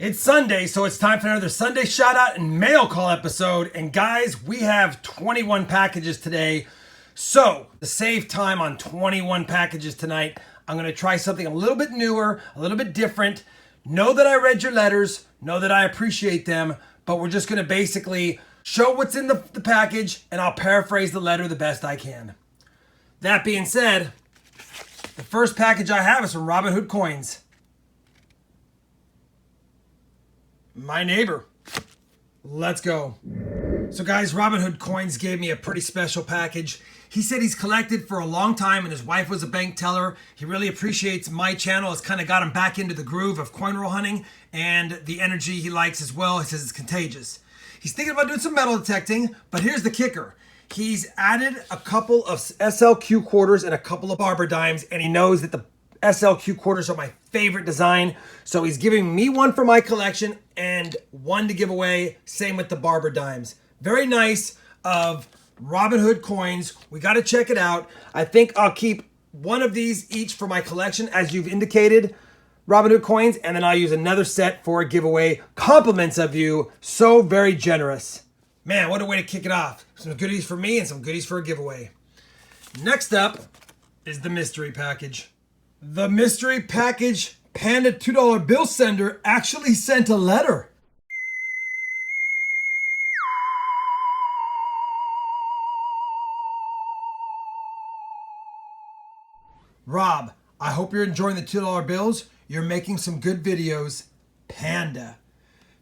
It's Sunday, so it's time for another Sunday shout out and mail call episode. And guys, we have 21 packages today. So to save time on 21 packages tonight, I'm going to try something a little bit newer, a little bit different. Know that I read your letters, know that I appreciate them, but we're just going to basically show what's in the package and I'll paraphrase the letter the best I can. That being said, the first package I have is from Robinhood Coins. My neighbor. Let's go. So guys, Robinhood Coins gave me a pretty special package. He said he's collected for a long time and his wife was a bank teller. He really appreciates my channel. It's kind of got him back into the groove of coin roll hunting and the energy he likes as well. He says it's contagious. He's thinking about doing some metal detecting, but here's the kicker. He's added a couple of SLQ quarters and a couple of barber dimes, and he knows that the SLQ quarters are my favorite design. So he's giving me one for my collection and one to give away. Same with the barber dimes. Very nice of Robinhood Coins. We got to check it out. I think I'll keep one of these each for my collection, as you've indicated, Robinhood Coins, and then I'll use another set for a giveaway. Compliments of you. So very generous. Man, what a way to kick it off. Some goodies for me and some goodies for a giveaway. Next up is the mystery package. The mystery package Panda $2 bill sender actually sent a letter. Rob, I hope you're enjoying the $2 bills. You're making some good videos. Panda.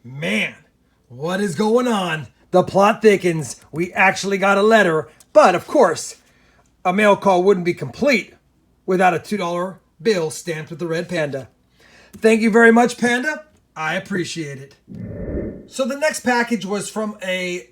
Man, what is going on? The plot thickens. We actually got a letter, but of course, a mail call wouldn't be complete without a $2 bill stamped with the red panda. Thank you very much, Panda. I appreciate it. So the next package was from a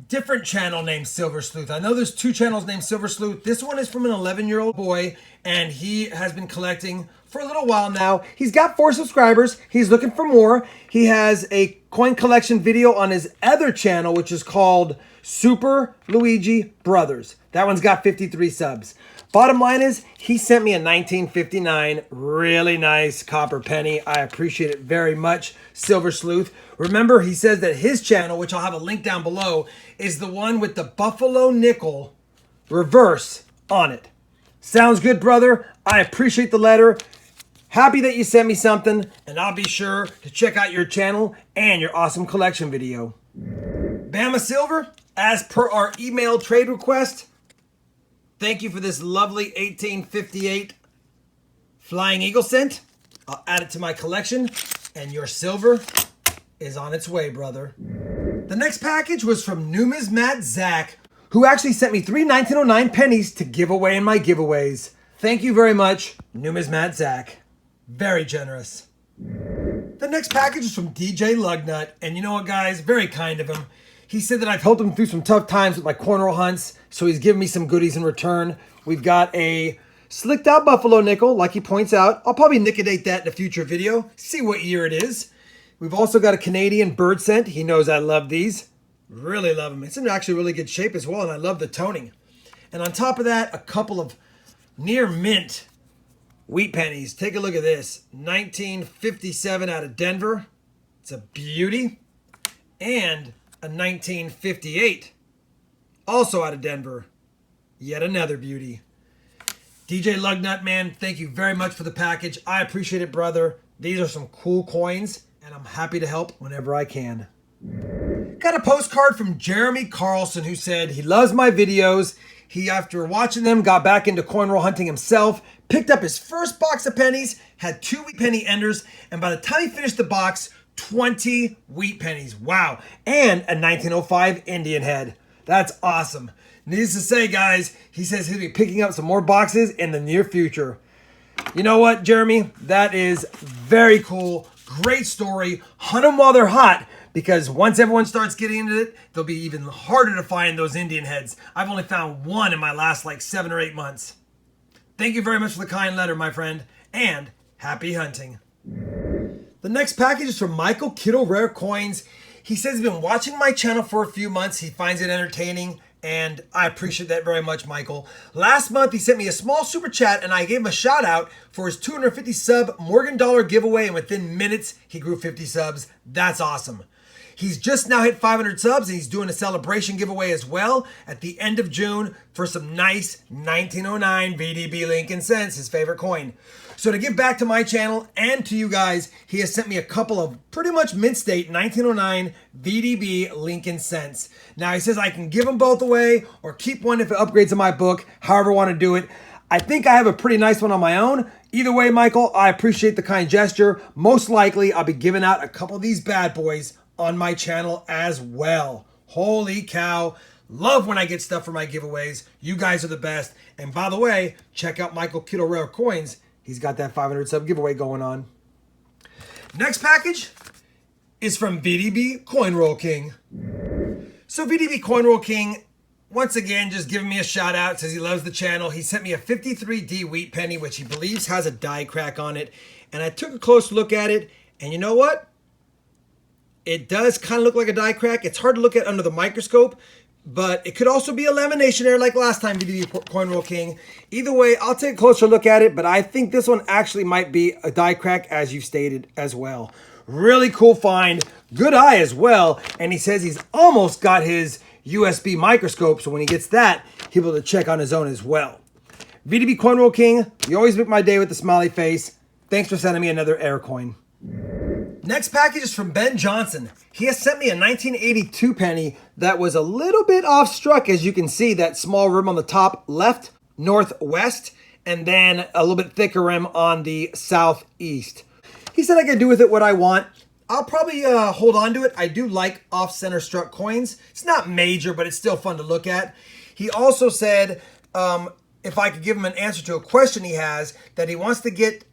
different channel named Silver Sleuth. I know there's two channels named Silver Sleuth. This one is from an 11-year-old boy, and he has been collecting for a little while now. He's got 4 subscribers. He's looking for more. He has a coin collection video on his other channel, which is called Super Luigi Brothers. That one's got 53 subs. Bottom line is, he sent me a 1959 really nice copper penny. I appreciate it very much, Silver Sleuth. Remember, he says that his channel, which I'll have a link down below, is the one with the buffalo nickel reverse on it. Sounds good, brother. I appreciate the letter. Happy that you sent me something, and I'll be sure to check out your channel and your awesome collection video. Bama Silver, as per our email trade request, thank you for this lovely 1858 Flying Eagle cent. I'll add it to my collection, and your silver is on its way, brother. The next package was from Numismatzach, who actually sent me 3 1909 pennies to give away in my giveaways. Thank you very much, Numismatzach. Very generous. The next package is from DJ Lugnut, and you know what, guys? Very kind of him. He said that I've helped him through some tough times with my coin roll hunts, so he's given me some goodies in return. We've got a slicked out buffalo nickel, like he points out. I'll probably liquidate that in a future video, see what year it is. We've also got a Canadian bird scent. He knows I love these. Really love them. It's in actually really good shape as well, and I love the toning. And on top of that, a couple of near mint wheat pennies. Take a look at this. 1957 out of Denver. It's a beauty. And a 1958, also out of Denver. Yet another beauty. DJ Lugnut, man, thank you very much for the package. I appreciate it, brother. These are some cool coins, and I'm happy to help whenever I can. Got a postcard from Jeremy Carlson, who said he loves my videos. He, after watching them, got back into coin roll hunting himself, picked up his first box of pennies, had 2 wheat penny enders, and by the time he finished the box, 20 wheat pennies. Wow. And a 1905 Indian head. That's awesome. Needless to say, guys, he says he'll be picking up some more boxes in the near future. You know what, Jeremy? That is very cool. Great story. Hunt them while they're hot, because once everyone starts getting into it, they'll be even harder to find those Indian heads. I've only found one in my last 7 or 8 months. Thank you very much for the kind letter, my friend, and happy hunting. The next package is from Michael Kittle Rare Coins. He says he's been watching my channel for a few months. He finds it entertaining, and I appreciate that very much, Michael. Last month, he sent me a small super chat, and I gave him a shout out for his 250 sub Morgan Dollar giveaway, and within minutes, he grew 50 subs. That's awesome. He's just now hit 500 subs, and he's doing a celebration giveaway as well at the end of June for some nice 1909 VDB Lincoln cents, his favorite coin. So to give back to my channel and to you guys, he has sent me a couple of pretty much mint state 1909 VDB Lincoln cents. Now he says I can give them both away or keep one if it upgrades in my book, however I want to do it. I think I have a pretty nice one on my own. Either way, Michael, I appreciate the kind gesture. Most likely, I'll be giving out a couple of these bad boys on my channel as well. Holy cow. Love when I get stuff for my giveaways. You guys are the best. And by the way, check out Michael Kittle Rare Coins. He's got that 500 sub giveaway going on. Next package is from VDB Coin Roll King. So VDB Coin Roll King, once again, just giving me a shout out. Says he loves the channel. He sent me a 53D wheat penny, which he believes has a die crack on it. And I took a close look at it. And you know what? It does kind of look like a die crack. It's hard to look at under the microscope, but it could also be a lamination error like last time, VDB Coin Roll King. Either way, I'll take a closer look at it, but I think this one actually might be a die crack, as you stated as well. Really cool find. Good eye as well. And he says he's almost got his USB microscope, so when he gets that, he'll be able to check on his own as well. VDB Coin Roll King, you always make my day with the smiley face. Thanks for sending me another air coin. Next package is from Ben Johnson. He has sent me a 1982 penny that was a little bit off struck, as you can see, that small rim on the top left, northwest, and then a little bit thicker rim on the southeast. He said I could do with it what I want. I'll probably hold on to it. I do like off-center struck coins. It's not major, but it's still fun to look at. He also said if I could give him an answer to a question he has, that he wants to get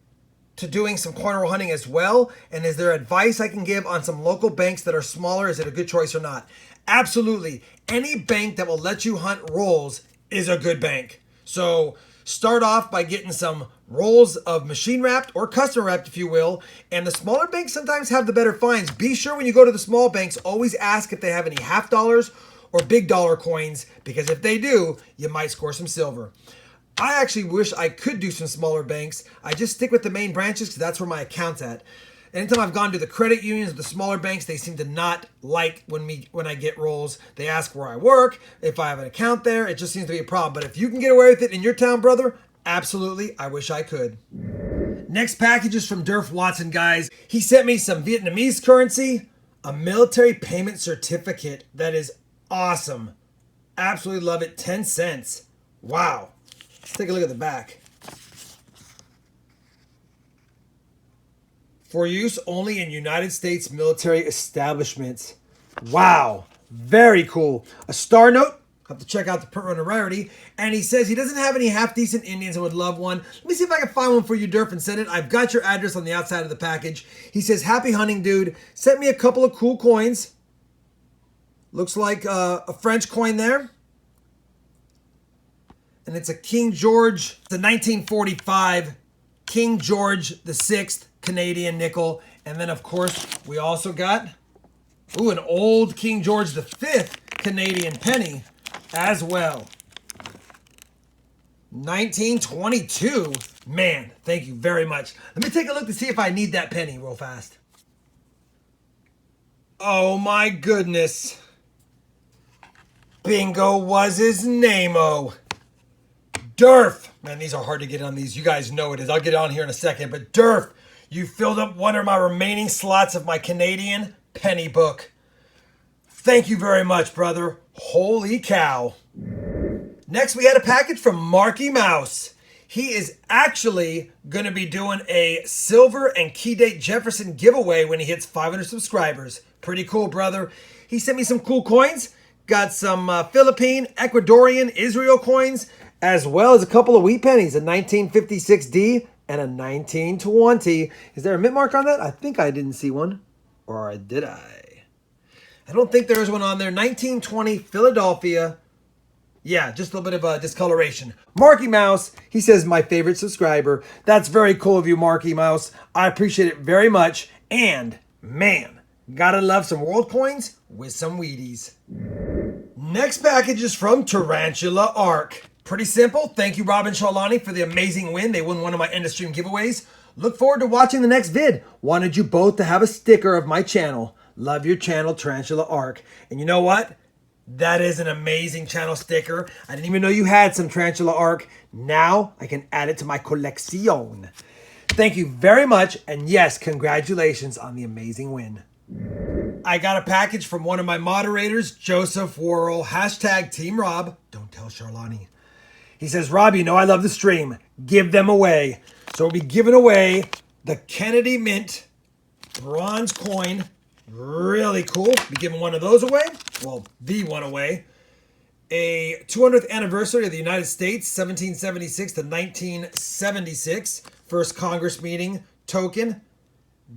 to doing some coin roll hunting as well, and is there advice I can give on some local banks that are smaller? Is it a good choice or not? Absolutely. Any bank that will let you hunt rolls is a good bank. So start off by getting some rolls of machine wrapped or custom wrapped, if you will, and the smaller banks sometimes have the better finds. Be sure when you go to the small banks, always ask if they have any half dollars or big dollar coins, because if they do, you might score some silver. I actually wish I could do some smaller banks. I just stick with the main branches because that's where my account's at. Anytime I've gone to the credit unions or the smaller banks, they seem to not like when I get rolls. They ask where I work, if I have an account there. It just seems to be a problem. But if you can get away with it in your town, brother, absolutely, I wish I could. Next package is from Derf Watson, guys. He sent me some Vietnamese currency, a military payment certificate that is awesome. Absolutely love it. 10 cents. Wow. Let's take a look at the back. For use only in United States military establishments. Wow. Very cool. A star note. Have to check out the print run of rarity. And he says he doesn't have any half-decent Indians and would love one. Let me see if I can find one for you, Derf, and send it. I've got your address on the outside of the package. He says, happy hunting, dude. Sent me a couple of cool coins. Looks like a French coin there. And it's a King George, it's a 1945 King George VI Canadian nickel. And then, of course, we also got, an old King George V Canadian penny as well. 1922. Man, thank you very much. Let me take a look to see if I need that penny real fast. Oh my goodness. Bingo was his name-o. Derf. Man, these are hard to get on these. You guys know it is. I'll get on here in a second. But Derf, you filled up one of my remaining slots of my Canadian penny book. Thank you very much, brother. Holy cow. Next, we had a package from Marky Mouse. He is actually going to be doing a silver and key date Jefferson giveaway when he hits 500 subscribers. Pretty cool, brother. He sent me some cool coins. Got some Philippine, Ecuadorian, Israel coins, as well as a couple of wheat pennies, a 1956D and a 1920. Is there a mint mark on that? I think I didn't see one. Or did I? I don't think there is one on there. 1920 Philadelphia. Yeah, just a little bit of a discoloration. Marky Mouse, he says, my favorite subscriber. That's very cool of you, Marky Mouse. I appreciate it very much. And, man, gotta love some world coins with some Wheaties. Next package is from Tarantula Ark. Pretty simple. Thank you, Robin Shalani, for the amazing win. They won one of my end of stream giveaways. Look forward to watching the next vid. Wanted you both to have a sticker of my channel. Love your channel, Tarantula Ark. And you know what? That is an amazing channel sticker. I didn't even know you had some Tarantula Ark. Now I can add it to my collection. Thank you very much. And yes, congratulations on the amazing win. I got a package from one of my moderators, Joseph Worrall, hashtag Team Rob. Don't tell Charlani. He says, Rob, you know I love the stream. Give them away. So we'll be giving away the Kennedy Mint bronze coin. Really cool. Be giving one of those away. Well, the one away. A 200th anniversary of the United States, 1776 to 1976. First Congress meeting token.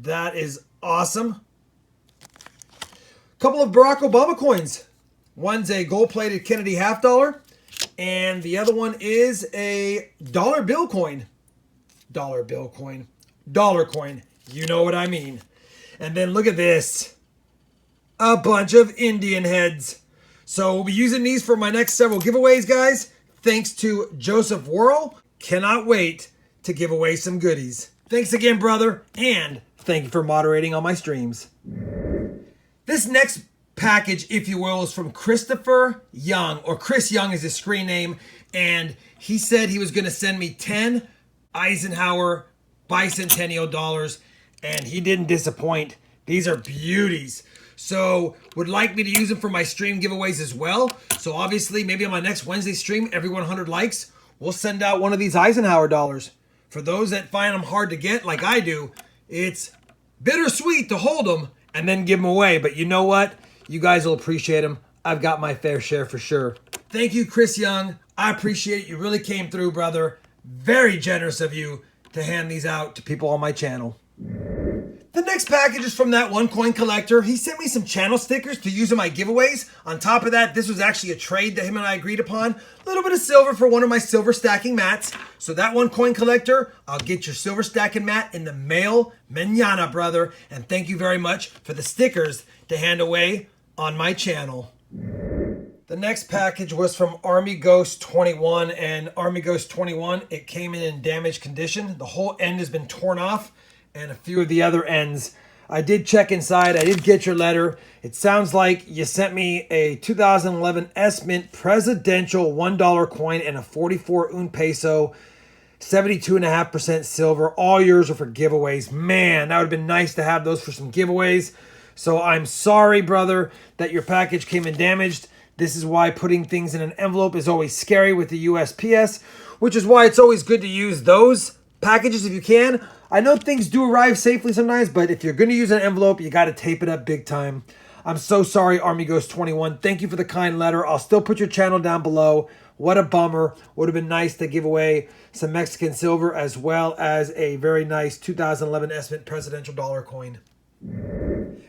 That is awesome. Couple of Barack Obama coins. One's a gold-plated Kennedy half dollar, and the other one is a dollar bill coin. Dollar bill coin. Dollar coin. You know what I mean. And then look at this. A bunch of Indian heads. So we'll be using these for my next several giveaways, guys. Thanks to Joseph Worrall. Cannot wait to give away some goodies. Thanks again, brother. And thank you for moderating on my streams. This next package, if you will, is from Christopher Young, or Chris Young is his screen name. And he said he was going to send me 10 Eisenhower bicentennial dollars. And he didn't disappoint. These are beauties. So would like me to use them for my stream giveaways as well. So obviously, maybe on my next Wednesday stream, every 100 likes, we'll send out one of these Eisenhower dollars. For those that find them hard to get, like I do, it's bittersweet to hold them and then give them away. But you know what? You guys will appreciate them. I've got my fair share for sure. Thank you, Chris Young. I appreciate it. You really came through, brother. Very generous of you to hand these out to people on my channel. The next package is from that one coin collector. He sent me some channel stickers to use in my giveaways. On top of that, this was actually a trade that him and I agreed upon. A little bit of silver for one of my silver stacking mats. So that one coin collector, I'll get your silver stacking mat in the mail mañana, brother. And thank you very much for the stickers to hand away on my channel. The next package was from Army Ghost 21, and Army Ghost 21, it came in damaged condition. The whole end has been torn off, and a few of the other ends. I did check inside. I did get your letter. It sounds like you sent me a 2011 S-Mint presidential $1 coin and a 44 un peso, 72.5% silver. All yours are for giveaways. Man, that would have been nice to have those for some giveaways. So I'm sorry, brother, that your package came in damaged. This is why putting things in an envelope is always scary with the USPS, which is why it's always good to use those packages if you can. I know things do arrive safely sometimes, but if you're going to use an envelope, you got to tape it up big time. I'm so sorry, Army Ghost 21. Thank you for the kind letter. I'll still put your channel down below. What a bummer. Would have been nice to give away some Mexican silver as well as a very nice 2011 S-Mint presidential dollar coin.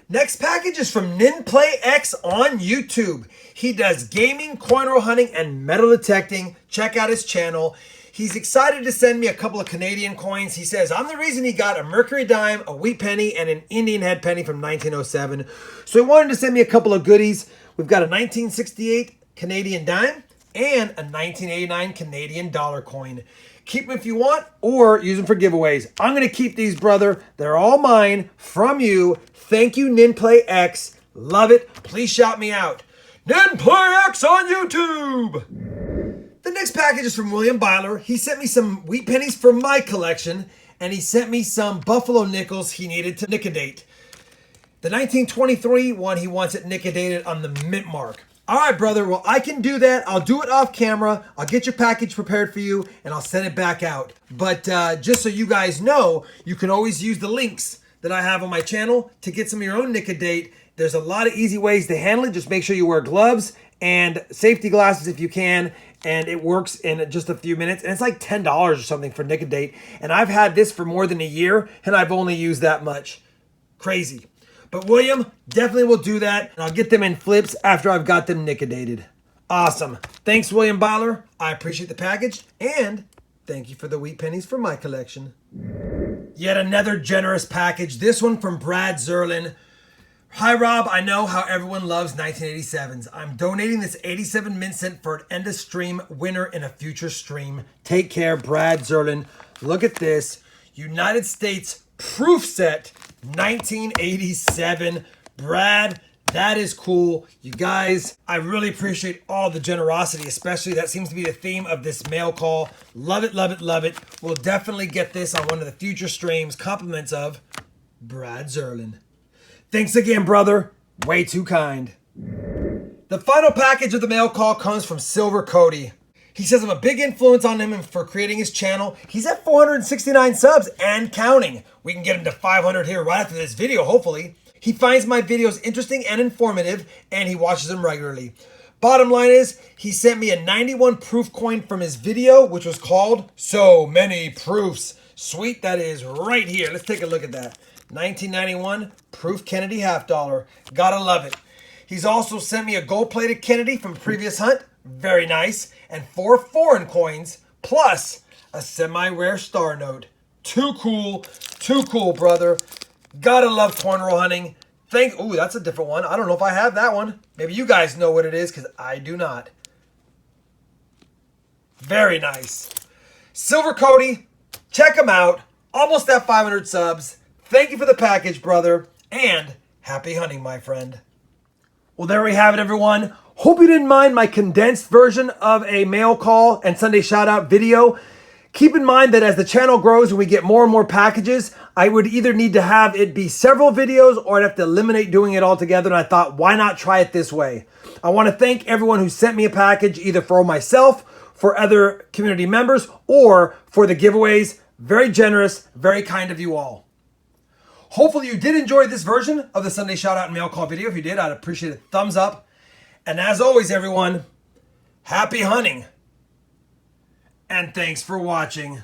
Next package is from NinPlayX on YouTube. He does gaming, coin roll hunting, and metal detecting. Check out his channel. He's excited to send me a couple of Canadian coins. He says, I'm the reason he got a Mercury dime, a wheat penny, and an Indian head penny from 1907. So he wanted to send me a couple of goodies. We've got a 1968 Canadian dime and a 1989 Canadian dollar coin. Keep them if you want or use them for giveaways. I'm going to keep these, brother. They're all mine from you. Thank you, NinPlayX. Love it. Please shout me out. NinPlayX on YouTube. The next package is from William Byler. He sent me some wheat pennies for my collection, and he sent me some buffalo nickels he needed to liquidate. The 1923 one, he wants it liquidated on the mint mark. All right, brother. Well, I can do that. I'll do it off camera. I'll get your package prepared for you, and I'll send it back out. But just so you guys know, you can always use the links that I have on my channel to get some of your own liquidate. There's a lot of easy ways to handle it. Just make sure you wear gloves and safety glasses if you can, and it works in just a few minutes. And it's like $10 or something for liquidate. And I've had this for more than a year, and I've only used that much. Crazy. But William, definitely will do that, and I'll get them in flips after I've got them liquidated. Awesome. Thanks, William Byler. I appreciate the package, and thank you for the wheat pennies for my collection. Yet another generous package. This one from Brad Zirlin. Hi, Rob. I know how everyone loves 1987s. I'm donating this 87 mint cent for an end of stream winner in a future stream. Take care, Brad Zirlin. Look at this. United States proof set, 1987. Brad, that is cool. You guys, I really appreciate all the generosity, especially that seems to be the theme of this mail call. Love it, love it, love it. We'll definitely get this on one of the future streams. Compliments of Brad Zirlin. Thanks again, brother. Way too kind. The final package of the mail call comes from Silver Cody. He says I'm a big influence on him for creating his channel. He's at 469 subs and counting. We can get him to 500 here right after this video, hopefully. He finds my videos interesting and informative, and he watches them regularly. Bottom line is, he sent me a 91 proof coin from his video, which was called So Many Proofs. Sweet, that is right here. Let's take a look at that. 1991 proof Kennedy $50. Gotta love it. He's also sent me a gold-plated Kennedy from a previous hunt. Very nice. And 4 foreign coins, plus a semi-rare star note. Too cool, brother. Gotta love corn roll hunting. Ooh, that's a different one. I don't know if I have that one. Maybe you guys know what it is, because I do not. Very nice. Silver Cody, check him out. Almost at 500 subs. Thank you for the package, brother. And happy hunting, my friend. Well, there we have it, everyone. Hope you didn't mind my condensed version of a mail call and Sunday shout out video. Keep in mind that as the channel grows and we get more and more packages, I would either need to have it be several videos or I'd have to eliminate doing it altogether. And I thought, why not try it this way? I want to thank everyone who sent me a package, either for myself, for other community members, or for the giveaways. Very generous, very kind of you all. Hopefully you did enjoy this version of the Sunday shout out and mail call video. If you did, I'd appreciate a thumbs up. And as always, everyone, happy hunting. And thanks for watching.